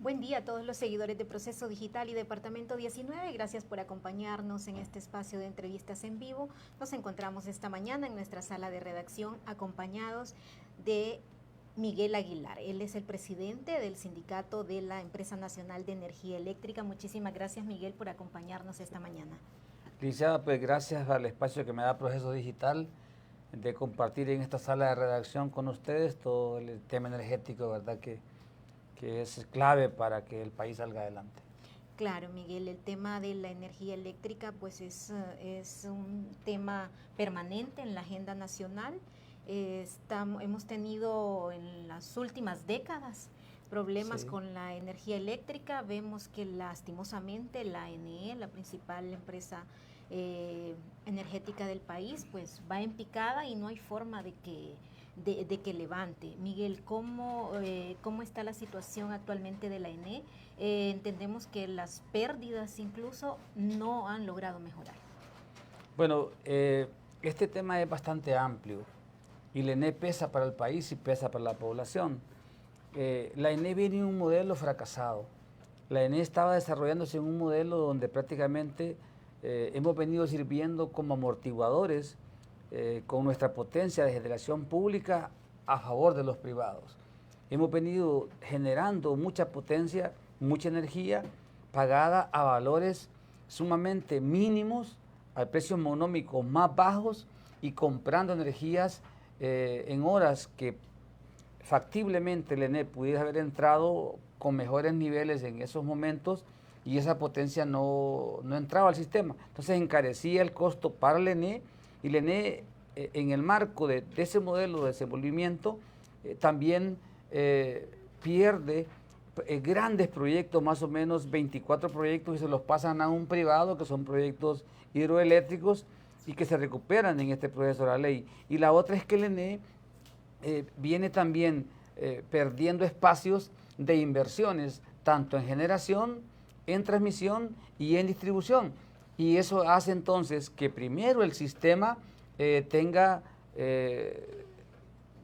Buen día a todos los seguidores de Proceso Digital y Departamento 19. Gracias por acompañarnos en este espacio de entrevistas en vivo. Nos encontramos esta mañana en nuestra sala de redacción acompañados de Miguel Aguilar. Él es el presidente del sindicato de la Empresa Nacional de Energía Eléctrica. Muchísimas gracias, Miguel, por acompañarnos esta mañana. Licenciada, pues gracias al espacio que me da Proceso Digital de compartir en esta sala de redacción con ustedes todo el tema energético, ¿verdad? Que es clave para que el país salga adelante. Claro, Miguel, el tema de la energía eléctrica pues es un tema permanente en la agenda nacional. Hemos tenido en las últimas décadas problemas con la energía eléctrica. Vemos que lastimosamente la ENE, la principal empresa energética del país, pues va en picada y no hay forma de que levante. Miguel, ¿cómo está la situación actualmente de la ENE? Entendemos que las pérdidas incluso no han logrado mejorar. Bueno, este tema es bastante amplio y la ENE pesa para el país y pesa para la población. La ENE viene en un modelo fracasado. La ENE estaba desarrollándose en un modelo donde prácticamente hemos venido sirviendo como amortiguadores con nuestra potencia de generación pública a favor de los privados. Hemos venido generando mucha potencia, mucha energía pagada a valores sumamente mínimos, a precios monómicos más bajos y comprando energías en horas que factiblemente el ENE pudiera haber entrado con mejores niveles en esos momentos y esa potencia no entraba al sistema. Entonces encarecía el costo para el ENE y el ENE en el marco de ese modelo de desenvolvimiento también pierde grandes proyectos, más o menos 24 proyectos, y se los pasan a un privado, que son proyectos hidroeléctricos y que se recuperan en este proceso de la ley. Y la otra es que el ENE viene también perdiendo espacios de inversiones, tanto en generación, en transmisión y en distribución. Y eso hace entonces que primero el sistema tenga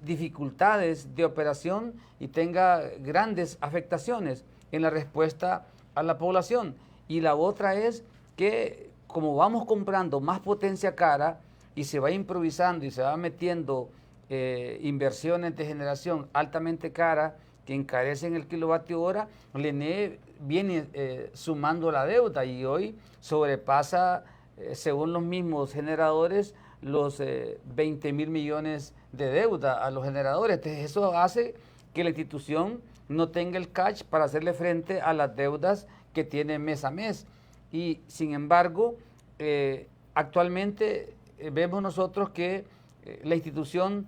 dificultades de operación y tenga grandes afectaciones en la respuesta a la población. Y la otra es que como vamos comprando más potencia cara y se va improvisando y se va metiendo inversiones de generación altamente cara que encarecen el kilovatio hora, el ENE viene sumando la deuda y hoy sobrepasa, según los mismos generadores, los 20.000 millones de deuda a los generadores. Entonces eso hace que la institución no tenga el cash para hacerle frente a las deudas que tiene mes a mes. Y sin embargo, actualmente vemos nosotros que la institución,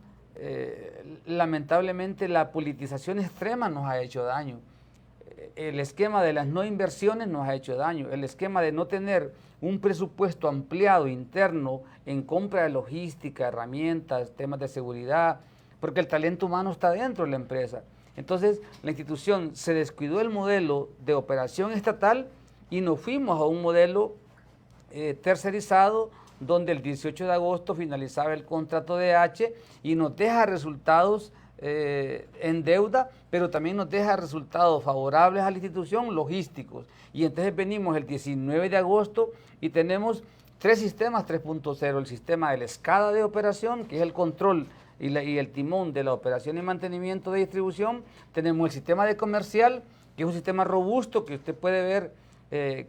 lamentablemente, la politización extrema nos ha hecho daño. El esquema de las no inversiones nos ha hecho daño. El esquema de no tener un presupuesto ampliado interno en compra de logística, herramientas, temas de seguridad, porque el talento humano está dentro de la empresa. Entonces, la institución se descuidó el modelo de operación estatal y nos fuimos a un modelo tercerizado, donde el 18 de agosto finalizaba el contrato de H y nos deja resultados en deuda, pero también nos deja resultados favorables a la institución logísticos. Y entonces venimos el 19 de agosto y tenemos tres sistemas 3.0, el sistema de la escala de operación, que es el control y el timón de la operación y mantenimiento de distribución. Tenemos el sistema de comercial, que es un sistema robusto que usted puede ver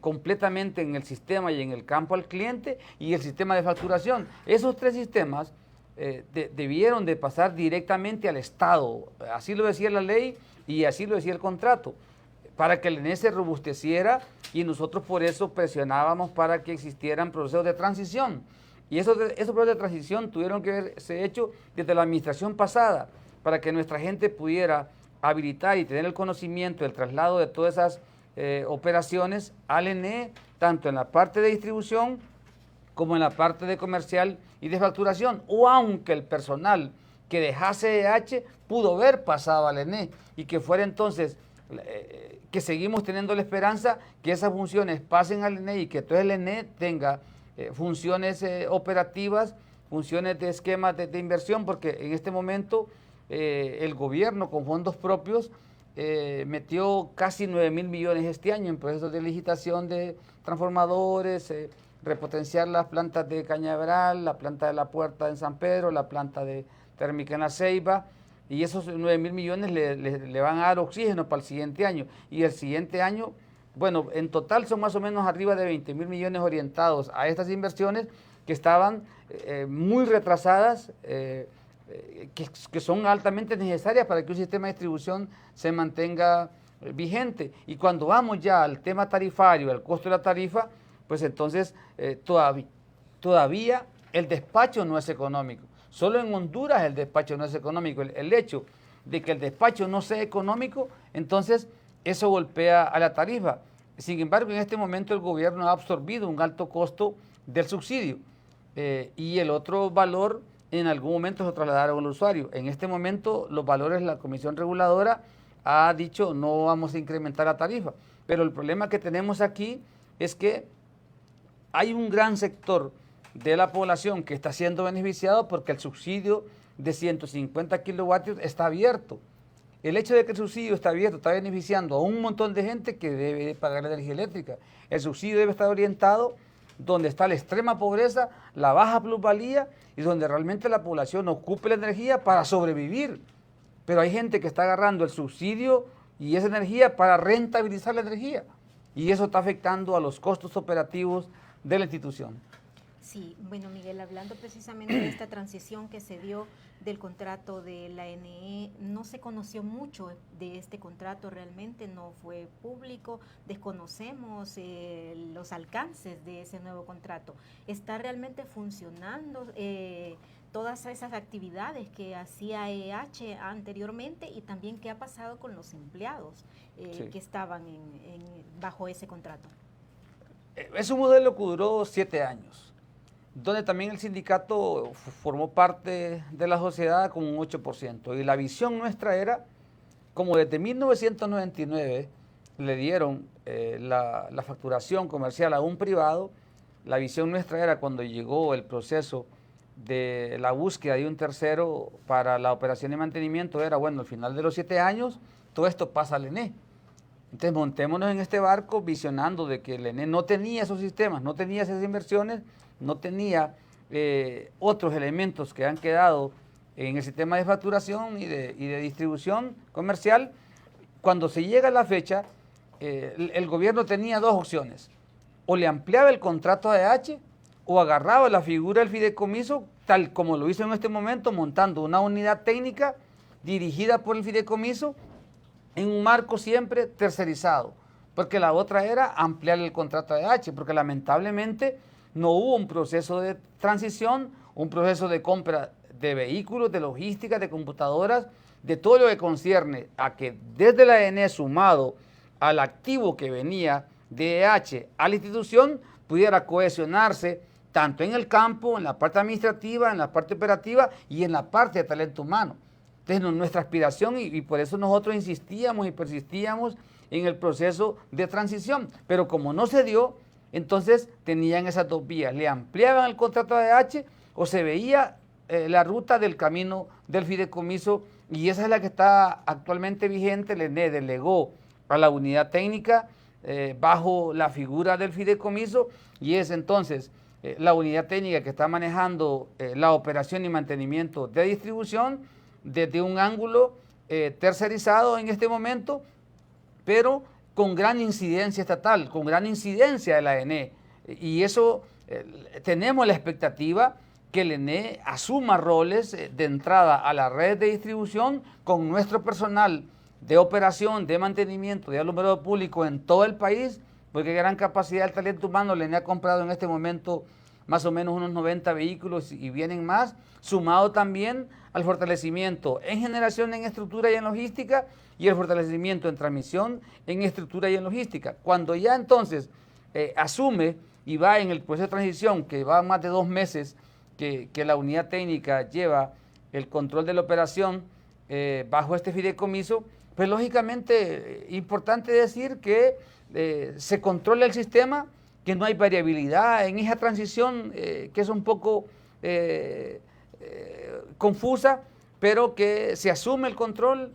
completamente en el sistema y en el campo al cliente, y el sistema de facturación. Esos tres sistemas debieron de pasar directamente al Estado, así lo decía la ley y así lo decía el contrato, para que el ENE se robusteciera, y nosotros por eso presionábamos para que existieran procesos de transición. Y esos procesos de transición tuvieron que haberse hecho desde la administración pasada, para que nuestra gente pudiera habilitar y tener el conocimiento del traslado de todas esas operaciones al ENE, tanto en la parte de distribución como en la parte de comercial y de facturación, o aunque el personal que dejase H pudo haber pasado al ENE y que fuera entonces, que seguimos teniendo la esperanza que esas funciones pasen al ENE y que todo el ENE tenga funciones operativas, funciones de esquemas de inversión, porque en este momento el gobierno con fondos propios metió casi 9.000 millones este año en procesos de licitación de transformadores, repotenciar las plantas de Cañaveral, la planta de La Puerta en San Pedro, la planta de térmica en La Ceiba, y esos 9.000 millones le van a dar oxígeno para el siguiente año. Y el siguiente año, bueno, en total son más o menos arriba de 20.000 millones orientados a estas inversiones que estaban muy retrasadas, que son altamente necesarias para que un sistema de distribución se mantenga vigente. Y cuando vamos ya al tema tarifario, al costo de la tarifa, pues entonces todavía el despacho no es económico. Solo en Honduras el despacho no es económico. El hecho de que el despacho no sea económico, entonces eso golpea a la tarifa. Sin embargo, en este momento el gobierno ha absorbido un alto costo del subsidio y el otro valor en algún momento se trasladaron al usuario. En este momento los valores, la Comisión Reguladora ha dicho no vamos a incrementar la tarifa, pero el problema que tenemos aquí es que hay un gran sector de la población que está siendo beneficiado porque el subsidio de 150 kilovatios está abierto. El hecho de que el subsidio está abierto está beneficiando a un montón de gente que debe pagar la energía eléctrica. El subsidio debe estar orientado donde está la extrema pobreza, la baja plusvalía y donde realmente la población ocupe la energía para sobrevivir. Pero hay gente que está agarrando el subsidio y esa energía para rentabilizar la energía. Y eso está afectando a los costos operativos de la institución. Sí, bueno, Miguel, hablando precisamente de esta transición que se dio del contrato de la NE, no se conoció mucho de este contrato, realmente no fue público, desconocemos los alcances de ese nuevo contrato. ¿Está realmente funcionando todas esas actividades que hacía EH anteriormente y también qué ha pasado con los empleados que estaban bajo ese contrato? Es un modelo que duró 7 años. Donde también el sindicato formó parte de la sociedad con un 8%. Y la visión nuestra era, como desde 1999 le dieron la facturación comercial a un privado, la visión nuestra era cuando llegó el proceso de la búsqueda de un tercero para la operación y mantenimiento, era bueno, al final de los 7 años, todo esto pasa al ENE. Entonces montémonos en este barco visionando de que el ENE no tenía esos sistemas, no tenía esas inversiones, no tenía otros elementos que han quedado en el sistema de facturación y de distribución comercial. Cuando se llega a la fecha, el gobierno tenía dos opciones: o le ampliaba el contrato a EH o agarraba la figura del fideicomiso, tal como lo hizo en este momento, montando una unidad técnica dirigida por el fideicomiso en un marco siempre tercerizado, porque la otra era ampliar el contrato a EH, porque lamentablemente no hubo un proceso de transición, un proceso de compra de vehículos, de logística, de computadoras, de todo lo que concierne a que desde la ENE sumado al activo que venía de EH a la institución pudiera cohesionarse tanto en el campo, en la parte administrativa, en la parte operativa y en la parte de talento humano. Entonces nuestra aspiración y por eso nosotros insistíamos y persistíamos en el proceso de transición, pero como no se dio, entonces tenían esas dos vías: le ampliaban el contrato de EH o se veía la ruta del camino del fideicomiso, y esa es la que está actualmente vigente. El ENE delegó a la unidad técnica bajo la figura del fideicomiso, y es entonces la unidad técnica que está manejando la operación y mantenimiento de distribución desde un ángulo tercerizado en este momento, pero con gran incidencia estatal, con gran incidencia de la ENE. Y eso tenemos la expectativa que el ENE asuma roles de entrada a la red de distribución con nuestro personal de operación, de mantenimiento, de alumbrado público en todo el país, porque hay gran capacidad del talento humano. El ENE ha comprado en este momento más o menos unos 90 vehículos y vienen más, sumado también al fortalecimiento en generación, en estructura y en logística, y el fortalecimiento en transmisión, en estructura y en logística. Cuando ya entonces asume y va en el proceso de transición, que va más de 2 meses que la unidad técnica lleva el control de la operación bajo este fideicomiso, pues lógicamente importante decir que se controla el sistema, que no hay variabilidad en esa transición que es un poco confusa, pero que se asume el control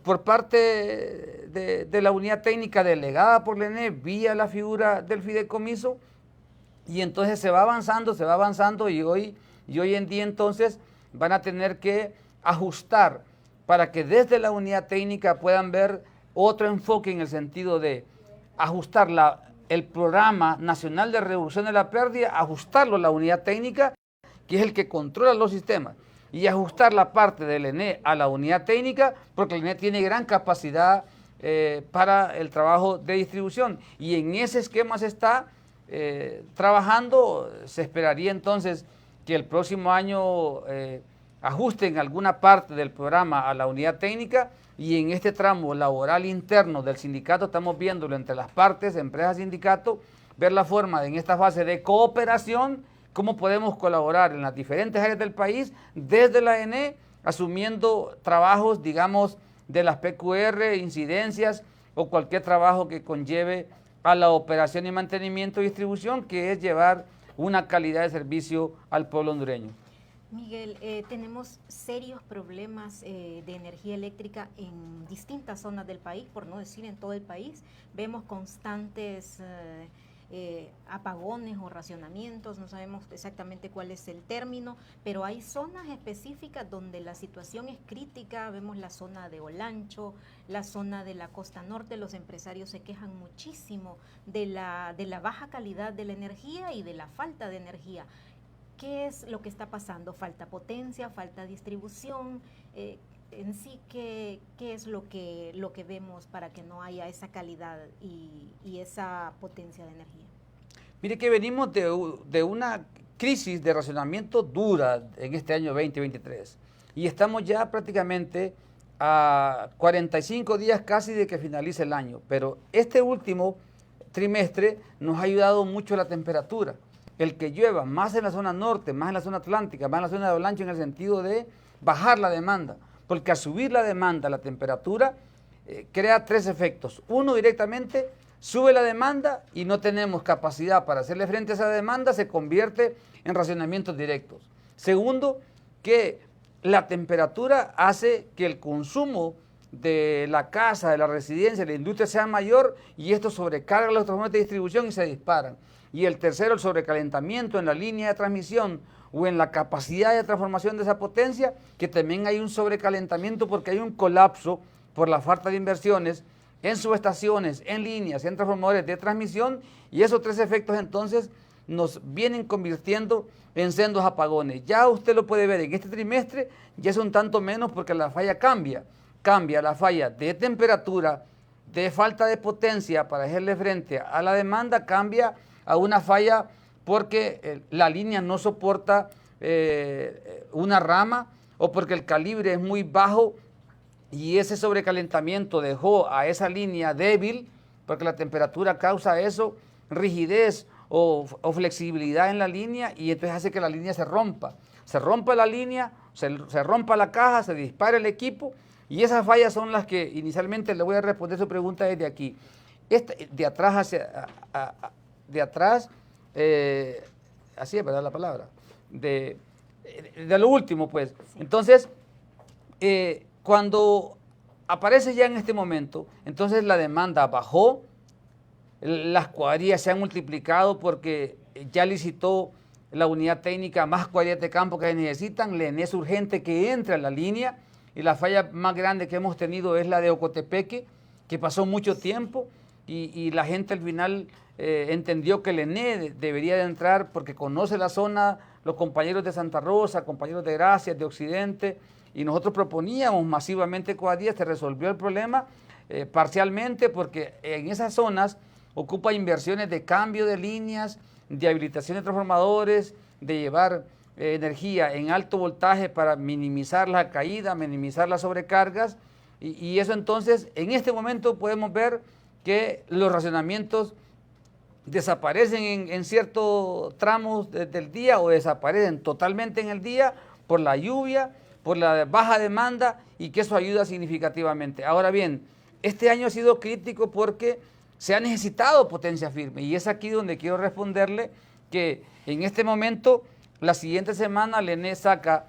por parte de la unidad técnica delegada por la ENE vía la figura del fideicomiso, y entonces se va avanzando y hoy en día entonces van a tener que ajustar para que desde la unidad técnica puedan ver otro enfoque en el sentido de ajustar el programa nacional de reducción de la pérdida, ajustarlo a la unidad técnica, que es el que controla los sistemas, y ajustar la parte del ENE a la unidad técnica, porque el ENE tiene gran capacidad para el trabajo de distribución, y en ese esquema se está trabajando. Se esperaría entonces que el próximo año ajusten alguna parte del programa a la unidad técnica, y en este tramo laboral interno del sindicato estamos viéndolo entre las partes, empresas, sindicato, ver la forma de, en esta fase de cooperación, cómo podemos colaborar en las diferentes áreas del país desde la ENE, asumiendo trabajos, digamos, de las PQR, incidencias o cualquier trabajo que conlleve a la operación y mantenimiento y distribución, que es llevar una calidad de servicio al pueblo hondureño. Miguel, tenemos serios problemas de energía eléctrica en distintas zonas del país, por no decir en todo el país. Vemos constantes apagones o racionamientos, no sabemos exactamente cuál es el término, pero hay zonas específicas donde la situación es crítica. Vemos la zona de Olancho, la zona de la costa norte. Los empresarios se quejan muchísimo de la baja calidad de la energía y de la falta de energía. ¿Qué es lo que está pasando? ¿Falta potencia? ¿Falta distribución? En sí, ¿qué es lo que vemos para que no haya esa calidad y esa potencia de energía? Mire que venimos de una crisis de racionamiento dura en este año 2023, y estamos ya prácticamente a 45 días casi de que finalice el año, pero este último trimestre nos ha ayudado mucho la temperatura. El que llueva más en la zona norte, más en la zona atlántica, más en la zona de Olancho, en el sentido de bajar la demanda, porque al subir la demanda, la temperatura crea tres efectos. Uno, directamente sube la demanda y no tenemos capacidad para hacerle frente a esa demanda, se convierte en racionamientos directos. Segundo, que la temperatura hace que el consumo de la casa, de la residencia, de la industria sea mayor, y esto sobrecarga los transformadores de distribución y se disparan. Y el tercero, el sobrecalentamiento en la línea de transmisión o en la capacidad de transformación de esa potencia, que también hay un sobrecalentamiento porque hay un colapso por la falta de inversiones en subestaciones, en líneas, en transformadores de transmisión, y esos tres efectos entonces nos vienen convirtiendo en sendos apagones. Ya usted lo puede ver en este trimestre, ya es un tanto menos porque la falla cambia la falla de temperatura, de falta de potencia para hacerle frente a la demanda, cambia a una falla porque la línea no soporta una rama, o porque el calibre es muy bajo y ese sobrecalentamiento dejó a esa línea débil, porque la temperatura causa eso, rigidez o flexibilidad en la línea, y entonces hace que la línea se rompa la línea, se rompa la caja, se dispara el equipo, y esas fallas son las que inicialmente le voy a responder su pregunta desde aquí. De atrás, así es, ¿verdad la palabra? De lo último, pues. Entonces, cuando aparece ya en este momento, entonces la demanda bajó, las cuadrillas se han multiplicado porque ya licitó la unidad técnica más cuadrillas de campo que se necesitan. La ENE es urgente que entre a la línea, y la falla más grande que hemos tenido es la de Ocotepeque, que pasó mucho tiempo y la gente al final entendió que el ENE debería de entrar porque conoce la zona, los compañeros de Santa Rosa, compañeros de Gracias, de Occidente, y nosotros proponíamos masivamente cuadrillas. Se resolvió el problema parcialmente porque en esas zonas ocupa inversiones de cambio de líneas, de habilitación de transformadores, de llevar energía en alto voltaje para minimizar la caída, minimizar las sobrecargas, y eso entonces en este momento podemos ver que los racionamientos desaparecen en ciertos tramos del día, o desaparecen totalmente en el día por la lluvia, por la baja demanda, y que eso ayuda significativamente. Ahora bien, este año ha sido crítico porque se ha necesitado potencia firme, y es aquí donde quiero responderle que en este momento, la siguiente semana, la ENE saca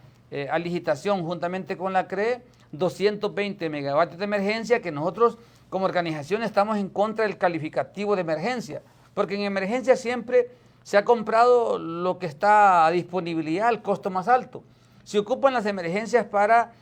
a licitación juntamente con la CRE 220 megavatios de emergencia, que nosotros como organización estamos en contra del calificativo de emergencia, porque en emergencia siempre se ha comprado lo que está a disponibilidad al costo más alto. Se ocupan las emergencias para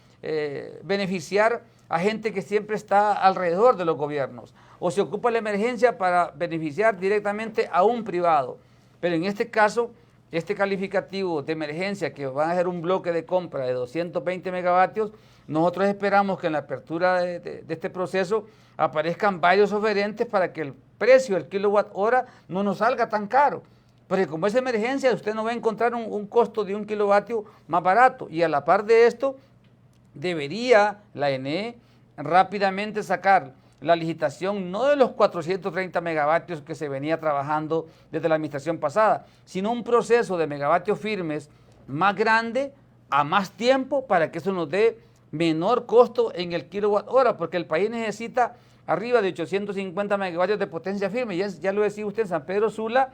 beneficiar a gente que siempre está alrededor de los gobiernos, o se ocupa la emergencia para beneficiar directamente a un privado. Pero en este caso, este calificativo de emergencia, que va a ser un bloque de compra de 220 megavatios, nosotros esperamos que en la apertura de este proceso aparezcan varios oferentes para que el precio del kilowatt hora no nos salga tan caro. Porque como es emergencia, usted no va a encontrar un costo de un kilovatio más barato. Y a la par de esto, debería la ENE rápidamente sacar la licitación no de los 430 megavatios que se venía trabajando desde la administración pasada, sino un proceso de megavatios firmes más grande, a más tiempo, para que eso nos dé menor costo en el kilowatt hora, porque el país necesita arriba de 850 megavatios de potencia firme. Ya lo decía usted, en San Pedro Sula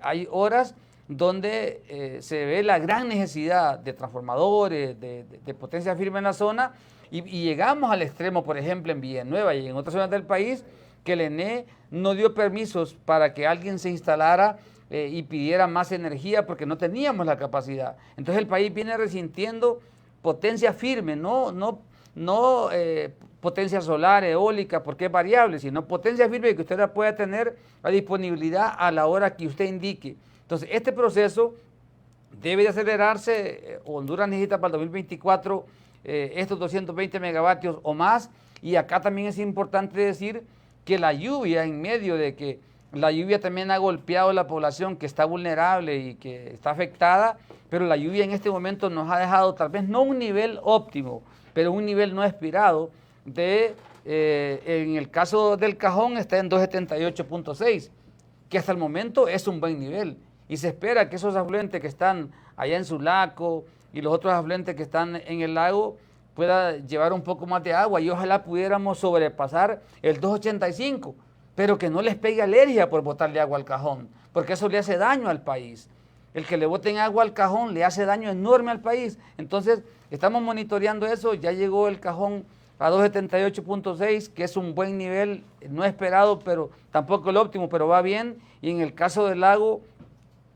hay horas donde se ve la gran necesidad de transformadores, de potencia firme en la zona, y llegamos al extremo, por ejemplo, en Villanueva y en otras zonas del país, que el ENE no dio permisos para que alguien se instalara y pidiera más energía porque no teníamos la capacidad. Entonces el país viene resintiendo potencia firme, no potencia solar, eólica, porque es variable, sino potencia firme que usted la pueda tener a disponibilidad a la hora que usted indique. Entonces este proceso debe de acelerarse. Honduras necesita para el 2024 estos 220 megavatios o más, y acá también es importante decir que la lluvia, en medio de que la lluvia también ha golpeado a la población que está vulnerable y que está afectada, pero la lluvia en este momento nos ha dejado tal vez no un nivel óptimo, pero un nivel no esperado en el caso del Cajón está en 278.6, que hasta el momento es un buen nivel, y se espera que esos afluentes que están allá en Sulaco y los otros afluentes que están en el lago pueda llevar un poco más de agua, y ojalá pudiéramos sobrepasar el 285, pero que no les pegue alergia por botarle agua al Cajón, porque eso le hace daño al país. El que le boten agua al Cajón le hace daño enorme al país. Entonces estamos monitoreando eso. Ya llegó el Cajón a 278.6, que es un buen nivel, no esperado, pero tampoco el óptimo, pero va bien. Y en el caso del lago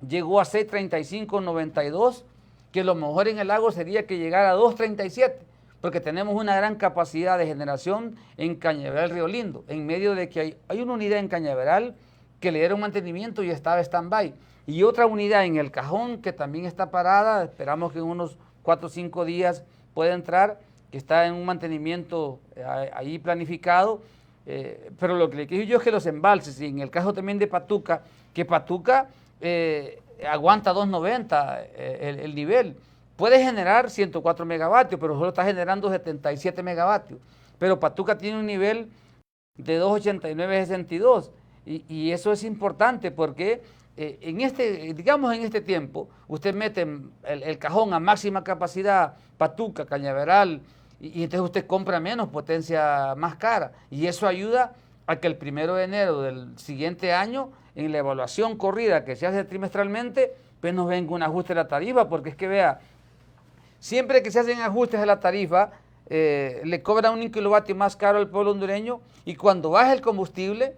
llegó a 635.92, que lo mejor en el lago sería que llegara a 237, porque tenemos una gran capacidad de generación en Cañaveral Río Lindo, en medio de que hay una unidad en Cañaveral que le dieron mantenimiento y estaba stand-by, y otra unidad en el Cajón que también está parada, esperamos que en unos 4 o 5 días pueda entrar, que está en un mantenimiento ahí planificado, pero lo que le quiero yo es que los embalses, y en el caso también de Patuca, que Patuca aguanta 290 el nivel, puede generar 104 megavatios, pero solo está generando 77 megavatios, pero Patuca tiene un nivel de 289.62, y eso es importante porque en este tiempo usted mete el Cajón a máxima capacidad, Patuca, Cañaveral, y entonces usted compra menos potencia más cara, y eso ayuda a que el 1 de enero del siguiente año, en la evaluación corrida que se hace trimestralmente, pues nos venga un ajuste de la tarifa, porque es que vea, siempre que se hacen ajustes a la tarifa, le cobran un kilovatio más caro al pueblo hondureño, y cuando baja el combustible,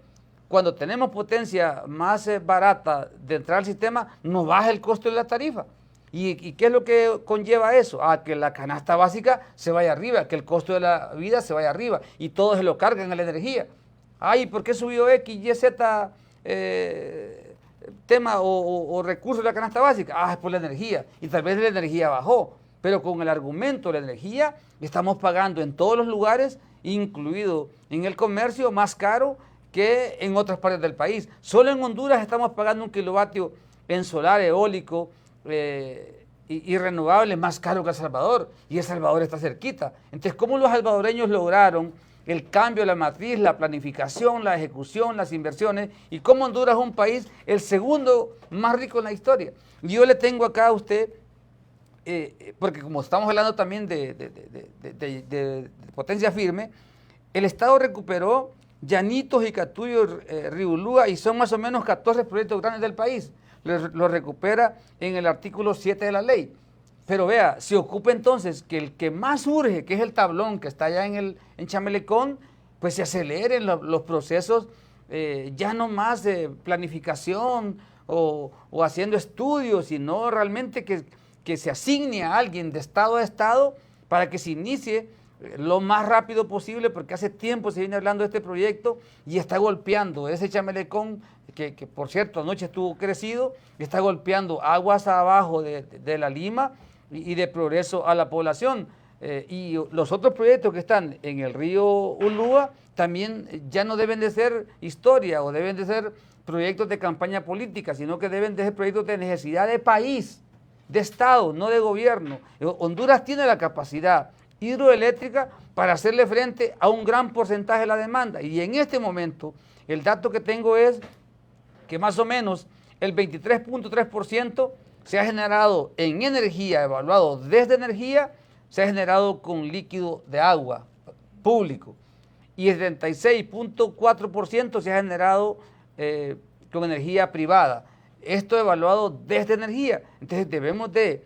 cuando tenemos potencia más barata de entrar al sistema, nos baja el costo de la tarifa. ¿Y qué es lo que conlleva eso? A que la canasta básica se vaya arriba, que el costo de la vida se vaya arriba, y todo se lo cargan a la energía. Ay, ¿por qué subió X, Y, Z tema o recurso de la canasta básica? Ah, es por la energía, y tal vez la energía bajó, pero con el argumento de la energía estamos pagando en todos los lugares, incluido en el comercio, más caro que en otras partes del país. Solo en Honduras estamos pagando un kilovatio en solar, eólico y renovable más caro que El Salvador, y El Salvador está cerquita. Entonces, ¿cómo los salvadoreños lograron el cambio de la matriz, la planificación, la ejecución, las inversiones, y cómo Honduras es un país el segundo más rico en la historia? Yo le tengo acá a usted, porque como estamos hablando también de potencia firme, el Estado recuperó Llanitos y Catuyo, Riulúa, y son más o menos 14 proyectos grandes del país. Lo recupera en el artículo 7 de la ley. Pero vea, se ocupa entonces que el que más urge, que es el tablón que está allá en Chamelecón, pues se aceleren los procesos, ya no más de planificación o haciendo estudios, sino realmente que se asigne a alguien de estado a estado para que se inicie lo más rápido posible, porque hace tiempo se viene hablando de este proyecto y está golpeando ese Chamelecón, que por cierto anoche estuvo crecido, está golpeando aguas abajo de la Lima y de Progreso a la población. Y los otros proyectos que están en el río Ulúa también ya no deben de ser historia o deben de ser proyectos de campaña política, sino que deben de ser proyectos de necesidad de país, de Estado, no de gobierno. Honduras tiene la capacidad hidroeléctrica para hacerle frente a un gran porcentaje de la demanda. Y en este momento, el dato que tengo es que más o menos el 23.3% se ha generado en energía, evaluado desde energía, se ha generado con líquido de agua público. Y el 36.4% se ha generado con energía privada. Esto evaluado desde energía. Entonces debemos de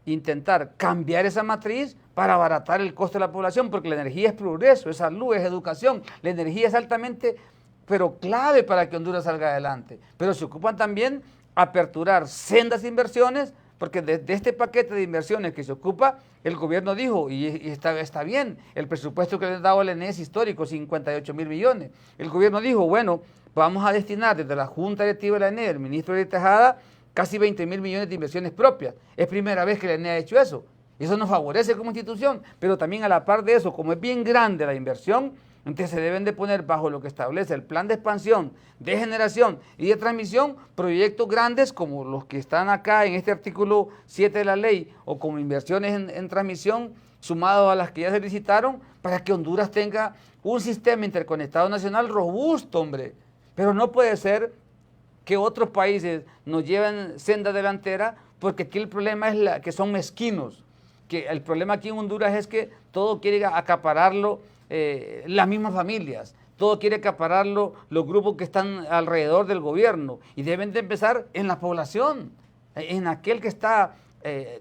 intentar cambiar esa matriz para abaratar el costo de la población, porque la energía es progreso, es salud, es educación. La energía es altamente, pero clave para que Honduras salga adelante. Pero se ocupan también aperturar sendas inversiones, porque de este paquete de inversiones que se ocupa, el gobierno dijo, y está bien, el presupuesto que le ha dado el ENE es histórico, 58.000 millones. El gobierno dijo, bueno, vamos a destinar desde la Junta Directiva de la ENE, el ministro de Tejada, casi 20.000 millones de inversiones propias. Es primera vez que la ENE ha hecho eso. Eso nos favorece como institución, pero también a la par de eso, como es bien grande la inversión, entonces se deben de poner bajo lo que establece el plan de expansión, de generación y de transmisión, proyectos grandes como los que están acá en este artículo 7 de la ley, o como inversiones en transmisión, sumados a las que ya se licitaron, para que Honduras tenga un sistema interconectado nacional robusto, hombre. Pero no puede ser que otros países nos lleven senda delantera, porque aquí el problema es que son mezquinos. Que el problema aquí en Honduras es que todo quiere acapararlo las mismas familias, todo quiere acapararlo los grupos que están alrededor del gobierno, y deben de empezar en la población, en aquel que está,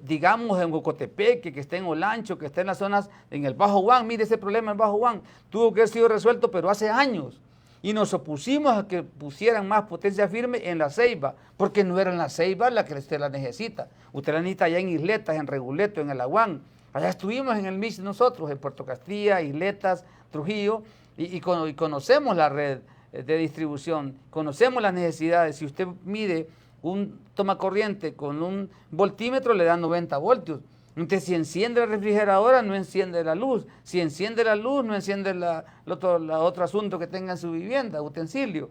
digamos, en Ocotepeque, que está en Olancho, que está en las zonas, en el Bajo Guán. Mire, ese problema en Bajo Guán tuvo que haber sido resuelto, pero hace años, y nos opusimos a que pusieran más potencia firme en la Ceiba, porque no era en la Ceiba la que usted la necesita. Usted la necesita allá en Isletas, en Reguleto, en el Aguán. Allá estuvimos en el MIS nosotros, en Puerto Castilla, Isletas, Trujillo, y conocemos la red de distribución, conocemos las necesidades. Si usted mide un tomacorriente con un voltímetro, le da 90 voltios. Entonces, si enciende la refrigeradora, no enciende la luz. Si enciende la luz, no enciende el otro asunto que tenga en su vivienda, utensilio.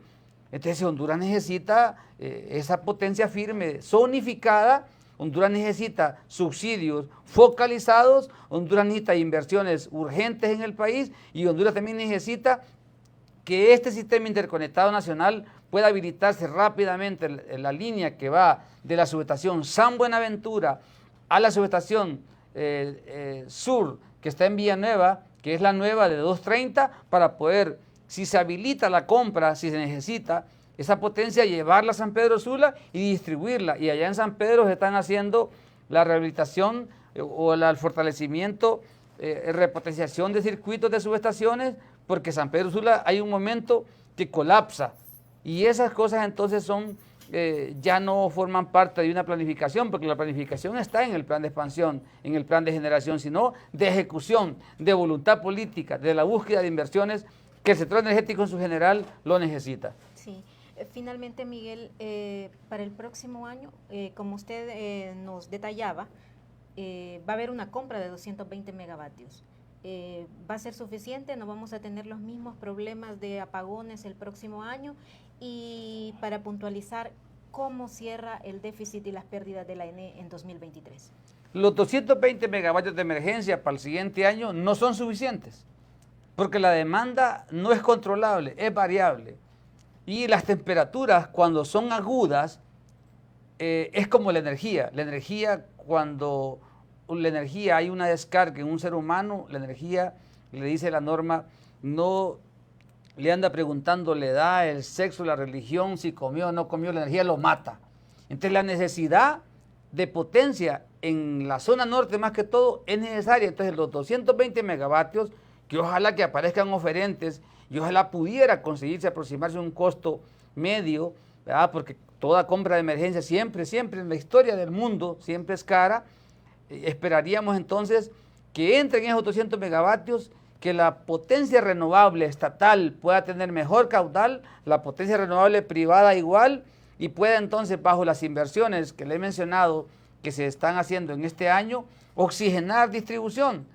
Entonces, Honduras necesita esa potencia firme, zonificada. Honduras necesita subsidios focalizados, Honduras necesita inversiones urgentes en el país, y Honduras también necesita que este sistema interconectado nacional pueda habilitarse rápidamente en la línea que va de la subestación San Buenaventura a la subestación sur, que está en Villanueva, que es la nueva de 230, para poder, si se habilita la compra, si se necesita esa potencia, llevarla a San Pedro Sula y distribuirla. Y allá en San Pedro se están haciendo la rehabilitación o el fortalecimiento, repotenciación de circuitos de subestaciones, porque San Pedro Sula hay un momento que colapsa. Y esas cosas entonces son, ya no forman parte de una planificación, porque la planificación está en el plan de expansión, en el plan de generación, sino de ejecución, de voluntad política, de la búsqueda de inversiones que el sector energético en su general lo necesita. Sí. Finalmente, Miguel, para el próximo año, como usted nos detallaba, va a haber una compra de 220 megavatios. ¿Va a ser suficiente? ¿No vamos a tener los mismos problemas de apagones el próximo año? Y para puntualizar, ¿cómo cierra el déficit y las pérdidas de la ENE en 2023? Los 220 megavatios de emergencia para el siguiente año no son suficientes, porque la demanda no es controlable, es variable. Y las temperaturas, cuando son agudas, es como la energía. La energía, cuando la energía hay una descarga en un ser humano, la energía, le dice la norma, no le anda preguntando la edad, el sexo, la religión, si comió o no comió, la energía lo mata. Entonces la necesidad de potencia en la zona norte más que todo es necesaria. Entonces los 220 megavatios, que ojalá que aparezcan oferentes y ojalá pudiera conseguirse aproximarse a un costo medio, ¿verdad? Porque toda compra de emergencia siempre en la historia del mundo siempre es cara. Esperaríamos entonces que entren esos 200 megavatios, que la potencia renovable estatal pueda tener mejor caudal, la potencia renovable privada igual, y pueda entonces, bajo las inversiones que le he mencionado que se están haciendo en este año, oxigenar distribución,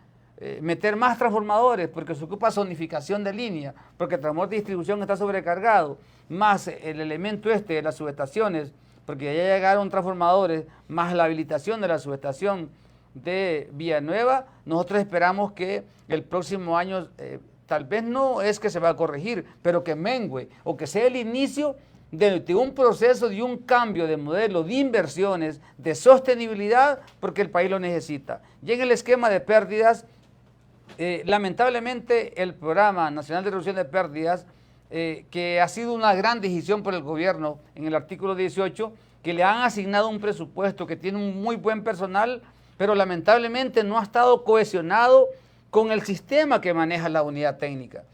meter más transformadores, porque se ocupa zonificación de línea, porque el transporte de distribución está sobrecargado, más el elemento de las subestaciones, porque ya llegaron transformadores, más la habilitación de la subestación de Villanueva. Nosotros esperamos que el próximo año, tal vez no es que se va a corregir, pero que mengue, o que sea el inicio de un proceso, de un cambio de modelo, de inversiones, de sostenibilidad, porque el país lo necesita. Y en el esquema de pérdidas, lamentablemente el Programa Nacional de Reducción de Pérdidas, que ha sido una gran decisión por el gobierno en el artículo 18, que le han asignado un presupuesto que tiene un muy buen personal, pero lamentablemente no ha estado cohesionado con el sistema que maneja la unidad técnica.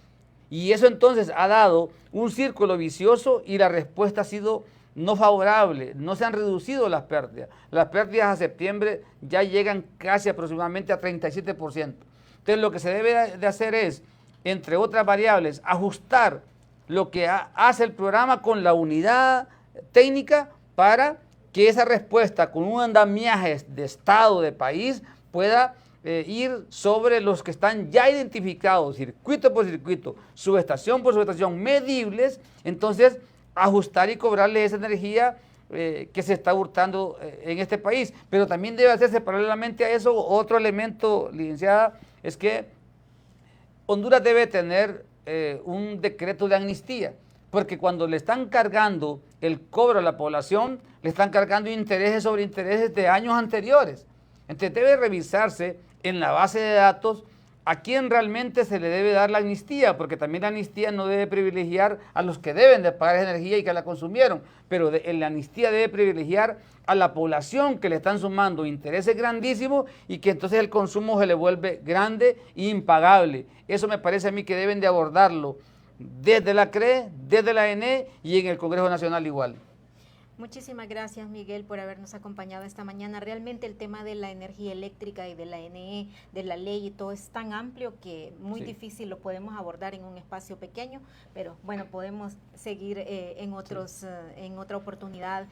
Y eso entonces ha dado un círculo vicioso y la respuesta ha sido no favorable, no se han reducido las pérdidas. Las pérdidas a septiembre ya llegan casi aproximadamente a 37%. Entonces lo que se debe de hacer es, entre otras variables, ajustar lo que hace el programa con la unidad técnica para que esa respuesta con un andamiaje de Estado, de país, pueda ir sobre los que están ya identificados, circuito por circuito, subestación por subestación, medibles, entonces ajustar y cobrarle esa energía que se está hurtando en este país. Pero también debe hacerse paralelamente a eso otro elemento, licenciada, es que Honduras debe tener un decreto de amnistía, porque cuando le están cargando el cobro a la población, le están cargando intereses sobre intereses de años anteriores. Entonces debe revisarse en la base de datos a quién realmente se le debe dar la amnistía, porque también la amnistía no debe privilegiar a los que deben de pagar esa energía y que la consumieron, pero la amnistía debe privilegiar a la población que le están sumando intereses grandísimos y que entonces el consumo se le vuelve grande e impagable. Eso me parece a mí que deben de abordarlo desde la CRE, desde la ENE y en el Congreso Nacional igual. Muchísimas gracias, Miguel, por habernos acompañado esta mañana. Realmente el tema de la energía eléctrica y de la NE, de la ley y todo es tan amplio que muy difícil lo podemos abordar en un espacio pequeño, pero bueno, podemos seguir en otra oportunidad